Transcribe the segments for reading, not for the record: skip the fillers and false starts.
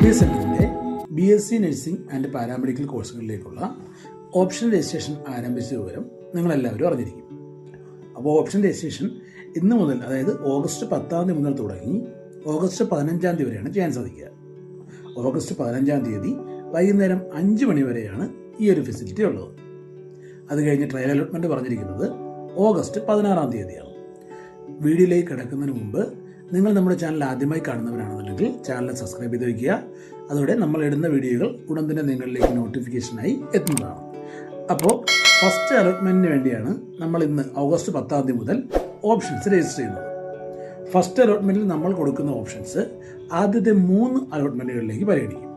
BSNന്റെ BSc nursing and paramedical കോഴ്സുകളിലേക്കുള്ള option registration ആരംഭിച്ച വിവരം നിങ്ങളെല്ലാവരും അറിഞ്ഞിരിക്കും. അപ്പോൾ ഓപ്ഷൻ രജിസ്ട്രേഷൻ ഇന്ന് മുതൽ, അതായത് ഓഗസ്റ്റ് 10 മുതൽ തുടങ്ങി ഓഗസ്റ്റ് 15 വരെയാണ് ചെയ്യാൻ സാധിക്കുക. ഓഗസ്റ്റ് 15 വൈകുന്നേരം 5 മണി വരെയാണ് ഈ ഒരു ഫെസിലിറ്റി ഉള്ളത്. അത് കഴിഞ്ഞ് ട്രയൽ അലോട്ട്മെൻറ്റ് പറഞ്ഞിരിക്കുന്നത് ഓഗസ്റ്റ് 16 വീഡിയോയിലേക്ക് കിടക്കുന്നതിന് മുമ്പ് നിങ്ങൾ നമ്മുടെ ചാനൽ ആദ്യമായി കാണുന്നവരാണെന്നുണ്ടെങ്കിൽ ചാനൽ സബ്സ്ക്രൈബ് ചെയ്ത് വയ്ക്കുക. അതോടെ നമ്മൾ ഇടുന്ന വീഡിയോകൾ ഉടൻ തന്നെ നിങ്ങളിലേക്ക് നോട്ടിഫിക്കേഷനായി എത്തുന്നതാണ്. അപ്പോൾ ഫസ്റ്റ് അലോട്ട്മെൻറ്റിന് വേണ്ടിയാണ് നമ്മൾ ഇന്ന് ഓഗസ്റ്റ് 10 മുതൽ ഓപ്ഷൻസ് രജിസ്റ്റർ ചെയ്യുന്നത്. ഫസ്റ്റ് അലോട്ട്മെൻറ്റിൽ നമ്മൾ കൊടുക്കുന്ന ഓപ്ഷൻസ് ആദ്യത്തെ 3 അലോട്ട്മെൻറ്റുകളിലേക്ക് പരിഗണിക്കും.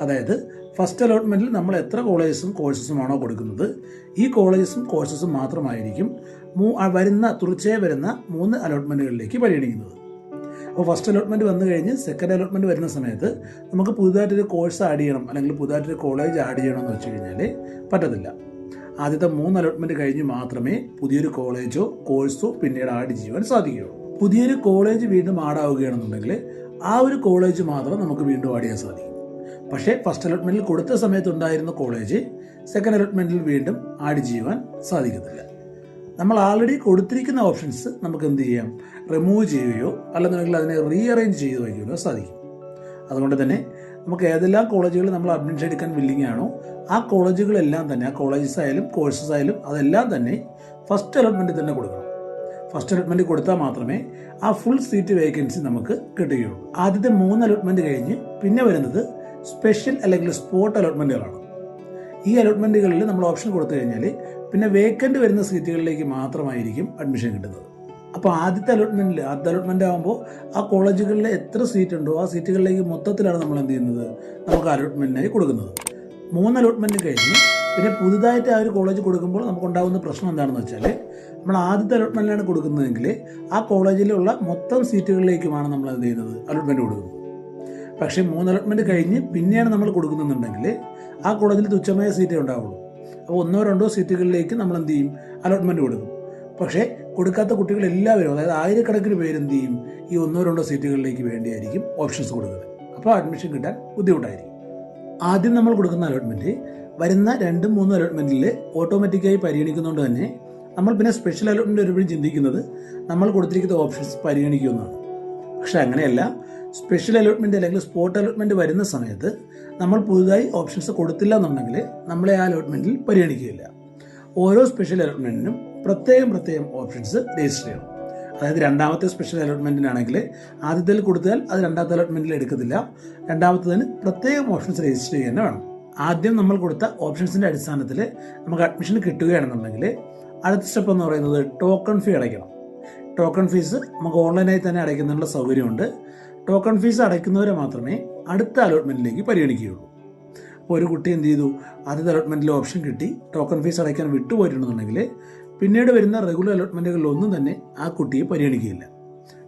അതായത് ഫസ്റ്റ് അലോട്ട്മെൻറ്റിൽ നമ്മൾ എത്ര കോളേജസും കോഴ്സസുമാണോ കൊടുക്കുന്നത്, ഈ കോളേജസും കോഴ്സസും മാത്രമായിരിക്കും തുടർച്ചയായി വരുന്ന 3 അലോട്ട്മെൻറ്റുകളിലേക്ക് പരിഗണിക്കുന്നത്. അപ്പോൾ ഫസ്റ്റ് അലോട്ട്മെൻറ്റ് വന്നു കഴിഞ്ഞ് സെക്കൻഡ് അലോട്ട്മെൻറ്റ് വരുന്ന സമയത്ത് നമുക്ക് പുതുതായിട്ടൊരു കോഴ്സ് ആഡ് ചെയ്യണം അല്ലെങ്കിൽ പുതുതായിട്ടൊരു കോളേജ് ആഡ് ചെയ്യണമെന്ന് വെച്ച് കഴിഞ്ഞാൽ പറ്റത്തില്ല. ആദ്യത്തെ 3 അലോട്ട്മെൻറ്റ് കഴിഞ്ഞ് മാത്രമേ പുതിയൊരു കോളേജോ കോഴ്സോ പിന്നീട് ആഡ് ചെയ്യുവാൻ സാധിക്കുകയുള്ളൂ. പുതിയൊരു കോളേജ് വീണ്ടും ആഡ് ആവുകയാണെന്നുണ്ടെങ്കിൽ ആ ഒരു കോളേജ് മാത്രം നമുക്ക് വീണ്ടും ആഡ് ചെയ്യാൻ സാധിക്കും. പക്ഷേ ഫസ്റ്റ് അലോട്ട്മെൻറ്റിൽ കൊടുത്ത സമയത്തുണ്ടായിരുന്ന കോളേജ് സെക്കൻഡ് അലോട്ട്മെൻറ്റിൽ വീണ്ടും ആഡ് ചെയ്യുവാൻ സാധിക്കത്തില്ല. നമ്മൾ ആൾറെഡി കൊടുത്തിരിക്കുന്ന ഓപ്ഷൻസ് നമുക്ക് എന്ത് ചെയ്യാം, റിമൂവ് ചെയ്യുകയോ അല്ലെന്നുണ്ടെങ്കിൽ അതിനെ റീഅറേഞ്ച് ചെയ്ത് വയ്ക്കുകയോ സാധിക്കും. അതുകൊണ്ട് തന്നെ നമുക്ക് ഏതെല്ലാം കോളേജുകൾ നമ്മൾ അഡ്മിഷൻ എടുക്കാൻ വില്ലിങ് ആണോ ആ കോളേജുകളെല്ലാം തന്നെ, ആ കോളേജസ് ആയാലും കോഴ്സസ് ആയാലും അതെല്ലാം തന്നെ ഫസ്റ്റ് അലോട്ട്മെൻറ്റിൽ തന്നെ കൊടുക്കണം. ഫസ്റ്റ് അലോട്ട്മെൻറ്റ് കൊടുത്താൽ മാത്രമേ ആ ഫുൾ സീറ്റ് വേക്കൻസി നമുക്ക് കിട്ടുകയുള്ളൂ. ആദ്യത്തെ 3 അലോട്ട്മെൻറ്റ് കഴിഞ്ഞ് പിന്നെ വരുന്നത് സ്പെഷ്യൽ അല്ലെങ്കിൽ സ്പോട്ട് അലോട്ട്മെൻറ്റുകളാണ്. ഈ അലോട്ട്മെൻറ്റുകളിൽ നമ്മൾ ഓപ്ഷൻ കൊടുത്തു കഴിഞ്ഞാൽ പിന്നെ വേക്കൻ്റ് വരുന്ന സീറ്റുകളിലേക്ക് മാത്രമായിരിക്കും അഡ്മിഷൻ കിട്ടുന്നത്. അപ്പോൾ ആദ്യത്തെ അലോട്ട്മെൻറ്റ് ആകുമ്പോൾ ആ കോളേജുകളിൽ എത്ര സീറ്റ് ഉണ്ടോ ആ സീറ്റുകളിലേക്ക് മൊത്തത്തിലാണ് നമ്മൾ എന്ത് ചെയ്യുന്നത്, നമുക്ക് അലോട്ട്മെൻറ്റിനായി കൊടുക്കുന്നത്. 3 അലോട്ട്മെൻറ്റ് കഴിഞ്ഞ് പിന്നെ പുതുതായിട്ട് ആ ഒരു കോളേജ് കൊടുക്കുമ്പോൾ നമുക്കുണ്ടാകുന്ന പ്രശ്നം എന്താണെന്ന് വെച്ചാൽ, നമ്മൾ ആദ്യത്തെ അലോട്ട്മെൻറ്റിലാണ് കൊടുക്കുന്നതെങ്കിൽ ആ കോളേജിലുള്ള മൊത്തം സീറ്റുകളിലേക്കുമാണ് നമ്മൾ എന്ത് ചെയ്യുന്നത്, അലോട്ട്മെൻറ്റ് കൊടുക്കുന്നത്. പക്ഷേ 3 അലോട്ട്മെൻറ്റ് കഴിഞ്ഞ് പിന്നെയാണ് നമ്മൾ കൊടുക്കുന്നുണ്ടെങ്കിൽ ആ കോളേജിൽ തുച്ഛമായ സീറ്റേ ഉണ്ടാവുള്ളൂ. അപ്പോൾ 1-2 സീറ്റുകളിലേക്ക് നമ്മൾ എന്ത് ചെയ്യും, അലോട്ട്മെൻറ്റ് കൊടുക്കും. പക്ഷേ കൊടുക്കാത്ത കുട്ടികൾ എല്ലാവരും, അതായത് ആയിരക്കണക്കിന് പേര് എന്ത് ചെയ്യും, ഈ 1-2 സീറ്റുകളിലേക്ക് വേണ്ടിയായിരിക്കും ഓപ്ഷൻസ് കൊടുക്കുന്നത്. അപ്പോൾ അഡ്മിഷൻ കിട്ടാൻ ബുദ്ധിമുട്ടായിരിക്കും. ആദ്യം നമ്മൾ കൊടുക്കുന്ന അലോട്ട്മെൻറ്റ് വരുന്ന 2-3 അലോട്ട്മെൻറ്റിൽ ഓട്ടോമാറ്റിക്കായി പരിഗണിക്കുന്നതുകൊണ്ട് തന്നെ നമ്മൾ പിന്നെ സ്പെഷ്യൽ അലോട്ട്മെൻറ്റ് വരുമ്പോഴും ചിന്തിക്കുന്നത് നമ്മൾ കൊടുത്തിരിക്കുന്ന ഓപ്ഷൻസ് പരിഗണിക്കുമെന്നാണ്. പക്ഷെ അങ്ങനെയല്ല. സ്പെഷ്യൽ അലോട്ട്മെൻറ്റ് അല്ലെങ്കിൽ സ്പോട്ട് അലോട്ട്മെൻറ്റ് വരുന്ന സമയത്ത് നമ്മൾ പുതുതായി ഓപ്ഷൻസ് കൊടുത്തില്ല എന്നുണ്ടെങ്കിൽ നമ്മളെ ആ അലോട്ട്മെൻറ്റിൽ പരിഗണിക്കുകയില്ല. ഓരോ സ്പെഷ്യൽ അലോട്ട്മെൻറ്റിനും പ്രത്യേകം ഓപ്ഷൻസ് രജിസ്റ്റർ ചെയ്യണം. അതായത് രണ്ടാമത്തെ സ്പെഷ്യൽ അലോട്ട്മെൻറ്റിനാണെങ്കിൽ ആദ്യത്തിൽ കൊടുത്താൽ അത് രണ്ടാമത്തെ അലോട്ട്മെൻറ്റിൽ എടുക്കത്തില്ല. രണ്ടാമത്തതിന് പ്രത്യേകം ഓപ്ഷൻസ് രജിസ്റ്റർ ചെയ്യാൻ വേണം. ആദ്യം നമ്മൾ കൊടുത്ത ഓപ്ഷൻസിൻ്റെ അടിസ്ഥാനത്തിൽ നമുക്ക് അഡ്മിഷൻ കിട്ടുകയാണെന്നുണ്ടെങ്കിൽ അടുത്ത സ്റ്റെപ്പ് എന്ന് പറയുന്നത് ടോക്കൺ ഫീ അടയ്ക്കണം. ടോക്കൺ ഫീസ് നമുക്ക് ഓൺലൈനായി തന്നെ അടയ്ക്കുന്നതിനുള്ള സൗകര്യമുണ്ട്. ടോക്കൺ ഫീസ് അടയ്ക്കുന്നവരെ മാത്രമേ അടുത്ത അലോട്ട്മെൻറ്റിലേക്ക് പരിഗണിക്കുകയുള്ളൂ. അപ്പോൾ ഒരു കുട്ടി എന്ത് ചെയ്തു, ആദ്യത്തെ അലോട്ട്മെൻറ്റിൽ ഓപ്ഷൻ കിട്ടി, ടോക്കൺ ഫീസ് അടയ്ക്കാൻ വിട്ടുപോയിട്ടുണ്ടെന്നുണ്ടെങ്കിൽ പിന്നീട് വരുന്ന റെഗുലർ അലോട്ട്മെൻറ്റുകളിലൊന്നും തന്നെ ആ കുട്ടിയെ പരിഗണിക്കുകയില്ല.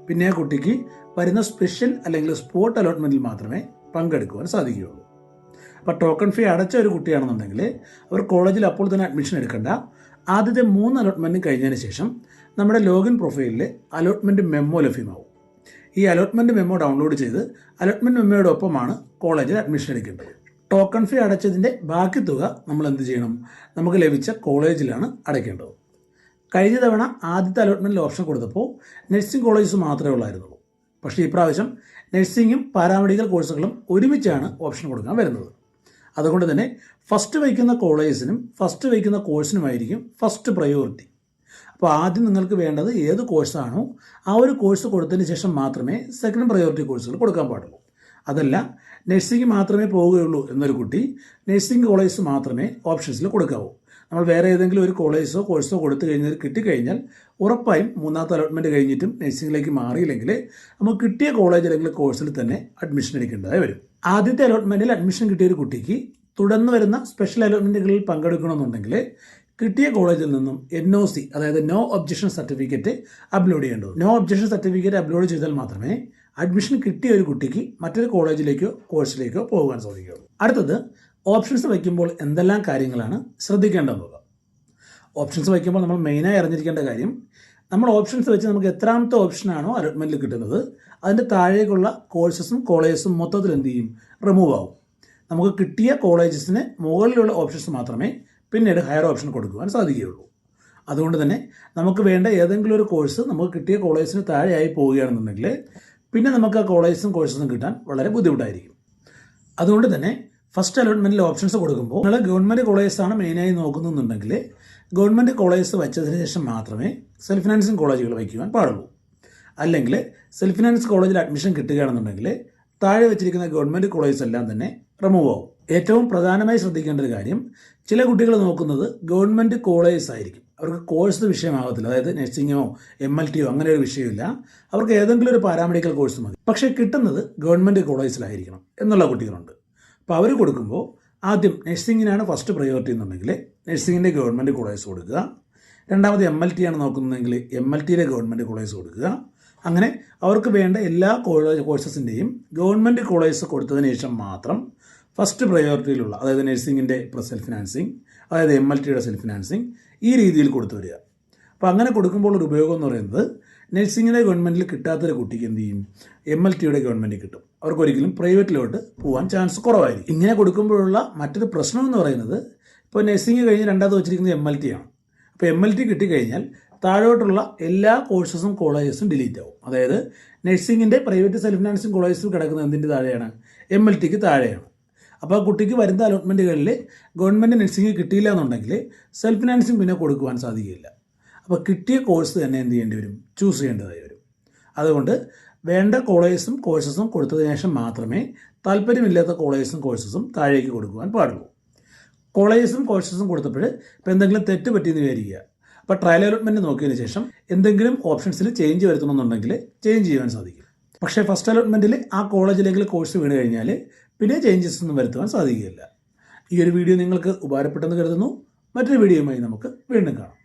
പിന്നെ ആ കുട്ടിക്ക് വരുന്ന സ്പെഷ്യൽ അല്ലെങ്കിൽ സ്പോട്ട് അലോട്ട്മെൻറ്റിൽ മാത്രമേ പങ്കെടുക്കുവാൻ സാധിക്കുകയുള്ളൂ. അപ്പോൾ ടോക്കൺ ഫീ അടച്ച ഒരു കുട്ടിയാണെന്നുണ്ടെങ്കിൽ അവർ കോളേജിൽ അപ്പോൾ തന്നെ അഡ്മിഷൻ എടുക്കേണ്ട. ആദ്യത്തെ 3 അലോട്ട്മെൻറ്റും കഴിഞ്ഞതിന് ശേഷം നമ്മുടെ ലോഗിൻ പ്രൊഫൈലിൽ അലോട്ട്മെൻറ്റ് മെമ്മോ ലഭ്യമാവും. ഈ അലോട്ട്മെൻറ്റ് മെമ്മോ ഡൗൺലോഡ് ചെയ്ത് അലോട്ട്മെൻറ്റ് മെമ്മോയോടൊപ്പമാണ് കോളേജിൽ അഡ്മിഷൻ എടുക്കേണ്ടത്. ടോക്കൺ ഫീ അടച്ചതിൻ്റെ ബാക്കി തുക നമ്മൾ എന്ത് ചെയ്യണം, നമുക്ക് ലഭിച്ച കോളേജിലാണ് അടയ്ക്കേണ്ടത്. കഴിഞ്ഞ തവണ ആദ്യത്തെ അലോട്ട്മെൻറ്റിൽ ഓപ്ഷൻ കൊടുത്തപ്പോൾ നഴ്സിംഗ് കോളേജസ് മാത്രമേ ഉള്ളായിരുന്നുള്ളൂ. പക്ഷേ ഇപ്രാവശ്യം നഴ്സിംഗും പാരാമെഡിക്കൽ കോഴ്സുകളും ഒരുമിച്ചാണ് ഓപ്ഷൻ കൊടുക്കാൻ വരുന്നത്. അതുകൊണ്ട് തന്നെ ഫസ്റ്റ് വയ്ക്കുന്ന കോളേജസിനും ഫസ്റ്റ് വയ്ക്കുന്ന കോഴ്സിനുമായിരിക്കും ഫസ്റ്റ് പ്രയോറിറ്റി. അപ്പോൾ ആദ്യം നിങ്ങൾക്ക് വേണ്ടത് ഏത് കോഴ്സാണോ ആ ഒരു കോഴ്സ് കൊടുത്തതിന് ശേഷം മാത്രമേ സെക്കൻഡ് പ്രയോറിറ്റി കോഴ്സുകൾ കൊടുക്കാൻ പാടുള്ളൂ. അതല്ല നഴ്സിംഗ് മാത്രമേ പോവുകയുള്ളൂ എന്നൊരു കുട്ടി നഴ്സിംഗ് കോളേജ് മാത്രമേ ഓപ്ഷൻസിൽ കൊടുക്കാവൂ. നമ്മൾ വേറെ ഏതെങ്കിലും ഒരു കോളേജോ കോഴ്സോ കൊടുത്തു കഴിഞ്ഞാൽ കിട്ടിക്കഴിഞ്ഞാൽ ഉറപ്പായും 3ാമത്തെ അലോട്ട്മെൻറ്റ് കഴിഞ്ഞിട്ടും നഴ്സിംഗിലേക്ക് മാറിയില്ലെങ്കിൽ നമുക്ക് കിട്ടിയ കോളേജ് അല്ലെങ്കിൽ കോഴ്സിൽ തന്നെ അഡ്മിഷൻ എടുക്കേണ്ടതായി വരും. ആദ്യത്തെ അലോട്ട്മെൻറ്റിൽ അഡ്മിഷൻ കിട്ടിയ ഒരു കുട്ടിക്ക് തുടർന്ന് വരുന്ന സ്പെഷ്യൽ അലോട്ട്മെൻറ്റുകളിൽ പങ്കെടുക്കണമെന്നുണ്ടെങ്കിൽ കിട്ടിയ കോളേജിൽ നിന്നും NOC, അതായത് നോ ഒബ്ജക്ഷൻ സർട്ടിഫിക്കറ്റ് അപ്ലോഡ് ചെയ്യേണ്ടത്. നോ ഒബ്ജക്ഷൻ സർട്ടിഫിക്കറ്റ് അപ്ലോഡ് ചെയ്താൽ മാത്രമേ അഡ്മിഷൻ കിട്ടിയ ഒരു കുട്ടിക്ക് മറ്റൊരു കോളേജിലേക്കോ കോഴ്സിലേക്കോ പോകാൻ സാധിക്കുകയുള്ളൂ. അടുത്തത് ഓപ്ഷൻസ് വയ്ക്കുമ്പോൾ എന്തെല്ലാം കാര്യങ്ങളാണ് ശ്രദ്ധിക്കേണ്ടതെന്നുള്ളത്. ഓപ്ഷൻസ് വയ്ക്കുമ്പോൾ നമ്മൾ മെയിനായി അറിഞ്ഞിരിക്കേണ്ട കാര്യം, നമ്മൾ ഓപ്ഷൻസ് വെച്ച് നമുക്ക് എത്രാമത്തെ ഓപ്ഷനാണോ അലോട്ട്മെൻറ്റിൽ കിട്ടുന്നത് അതിൻ്റെ താഴേക്കുള്ള കോഴ്സസും കോളേജസും മൊത്തത്തിൽ എന്ത് ചെയ്യും, റിമൂവ് ആവും. നമുക്ക് കിട്ടിയ കോളേജസിന് മുകളിലുള്ള ഓപ്ഷൻസ് മാത്രമേ പിന്നീട് ഹയർ ഓപ്ഷൻ കൊടുക്കുവാൻ സാധിക്കുകയുള്ളൂ. അതുകൊണ്ട് തന്നെ നമുക്ക് വേണ്ട ഏതെങ്കിലും ഒരു കോഴ്സ് നമുക്ക് കിട്ടിയ കോളേജിന് താഴെയായി പോവുകയാണെന്നുണ്ടെങ്കിൽ പിന്നെ നമുക്ക് ആ കോളേജസും കോഴ്സസും കിട്ടാൻ വളരെ ബുദ്ധിമുട്ടായിരിക്കും. അതുകൊണ്ട് തന്നെ ഫസ്റ്റ് അലോട്ട്മെൻറ്റിൽ ഓപ്ഷൻസ് കൊടുക്കുമ്പോൾ നിങ്ങൾ ഗവൺമെൻറ് കോളേജസാണ് മെയിനായി നോക്കുന്നുണ്ടെങ്കിൽ ഗവൺമെൻറ് കോളേജസ് വെച്ചതിന് ശേഷം മാത്രമേ സെൽഫ് ഫിനാൻസിങ് കോളേജുകൾ വയ്ക്കുവാൻ പാടുള്ളൂ. അല്ലെങ്കിൽ സെൽഫ് ഫിനാൻസ് കോളേജിൽ അഡ്മിഷൻ കിട്ടുകയാണെന്നുണ്ടെങ്കിൽ താഴെ വെച്ചിരിക്കുന്ന ഗവൺമെൻറ് കോളേജസ് എല്ലാം തന്നെ റിമൂവ് ആവും. ഏറ്റവും പ്രധാനമായി ശ്രദ്ധിക്കേണ്ട ഒരു കാര്യം, ചില കുട്ടികൾ നോക്കുന്നത് ഗവൺമെൻറ് കോളേജസ് ആയിരിക്കും. അവർക്ക് കോഴ്സ് വിഷയമാകത്തില്ല. അതായത് നഴ്സിംഗോ MLTയോ അങ്ങനെ ഒരു വിഷയമില്ല. അവർക്ക് ഏതെങ്കിലും ഒരു പാരാമെഡിക്കൽ കോഴ്സ് മതി. പക്ഷേ കിട്ടുന്നത് ഗവൺമെൻറ് കോളേജിലായിരിക്കണം എന്നുള്ള കുട്ടികളുണ്ട്. അപ്പോൾ അവർ കൊടുക്കുമ്പോൾ ആദ്യം നഴ്സിംഗിനാണ് ഫസ്റ്റ് പ്രയോറിറ്റി എന്നുണ്ടെങ്കിൽ നഴ്സിംഗിൻ്റെ ഗവൺമെൻറ് കോളേജ് കൊടുക്കുക. രണ്ടാമത് MLT ആണ് നോക്കുന്നതെങ്കിൽ MLTയിലെ ഗവൺമെൻറ് കോളേജ് കൊടുക്കുക. അങ്ങനെ അവർക്ക് വേണ്ട എല്ലാ കോഴ്സസിൻ്റെയും ഗവൺമെൻറ് കോളേജസ് കൊടുത്തതിന് ശേഷം മാത്രം ഫസ്റ്റ് പ്രയോറിറ്റിയിലുള്ള, അതായത് നഴ്സിംഗിൻ്റെ സെൽഫ് ഫിനാൻസിങ്, അതായത് MLTയുടെ സെൽഫ് ഫിനാൻസിങ്, ഈ രീതിയിൽ കൊടുത്തു വരിക. അപ്പോൾ അങ്ങനെ കൊടുക്കുമ്പോൾ ഒരു ഉപയോഗം എന്ന് പറയുന്നത് നഴ്സിംഗിൻ്റെ ഗവൺമെൻറ്റിൽ കിട്ടാത്തൊരു കുട്ടിക്ക് എന്ത് ചെയ്യും, MLTയുടെ ഗവൺമെൻറ്റിൽ കിട്ടും. അവർക്കൊരിക്കലും പ്രൈവറ്റിലോട്ട് പോകാൻ ചാൻസ് കുറവായിരിക്കും. ഇങ്ങനെ കൊടുക്കുമ്പോഴുള്ള മറ്റൊരു പ്രശ്നം എന്ന് പറയുന്നത്, ഇപ്പോൾ നഴ്സിംഗ് കഴിഞ്ഞ് രണ്ടാമത് വെച്ചിരിക്കുന്നത് MLT ആണ്. അപ്പോൾ MLT കിട്ടിക്കഴിഞ്ഞാൽ താഴോട്ടുള്ള എല്ലാ കോഴ്സസും കോളേജസും ഡിലീറ്റ് ആവും. അതായത് നഴ്സിംഗിൻ്റെ പ്രൈവറ്റ് സെൽഫ് ഫിനാൻസിങ് കോളേജസിൽ കിടക്കുന്നത് എന്തിൻ്റെ താഴെയാണ്, MLTക്ക് താഴെയാണ്. അപ്പോൾ ആ കുട്ടിക്ക് വരുന്ന അലോട്ട്മെൻറ്റുകളിൽ ഗവൺമെൻറ് നഴ്സിംഗ് കിട്ടിയില്ല എന്നുണ്ടെങ്കിൽ സെൽഫ് ഫിനാൻസിങ് പിന്നെ കൊടുക്കുവാൻ സാധിക്കില്ല. അപ്പോൾ കിട്ടിയ കോഴ്സ് തന്നെ എന്ത് ചെയ്യേണ്ടി വരും, ചൂസ് ചെയ്യേണ്ടതായി വരും. അതുകൊണ്ട് വേണ്ട കോളേജസും കോഴ്സസും കൊടുത്തതിന് ശേഷം മാത്രമേ താല്പര്യമില്ലാത്ത കോളേജസും കോഴ്സസും താഴേക്ക് കൊടുക്കുവാൻ പാടുള്ളൂ. കോളേജസും കോഴ്സസും കൊടുത്തപ്പോൾ ഇപ്പോൾ എന്തെങ്കിലും തെറ്റ് പറ്റിയെന്ന് വിചാരിക്കുക. അപ്പോൾ ട്രയൽ അലോട്ട്മെൻറ്റ് നോക്കിയതിന് ശേഷം എന്തെങ്കിലും ഓപ്ഷൻസിൽ ചേഞ്ച് വരുത്തണമെന്നുണ്ടെങ്കിൽ ചേഞ്ച് ചെയ്യാൻ സാധിക്കും. പക്ഷേ ഫസ്റ്റ് അലോട്ട്മെൻറ്റിൽ ആ കോളേജിലെങ്കിലും കോഴ്സ് വീണ് കഴിഞ്ഞാൽ പിന്നെ ചേഞ്ചസ് ഒന്നും വരുത്തുവാൻ സാധിക്കുകയില്ല. ഈ ഒരു വീഡിയോ നിങ്ങൾക്ക് ഉപകാരപ്പെട്ടെന്ന് കരുതുന്നു. മറ്റൊരു വീഡിയോയുമായി നമുക്ക് വീണ്ടും കാണാം.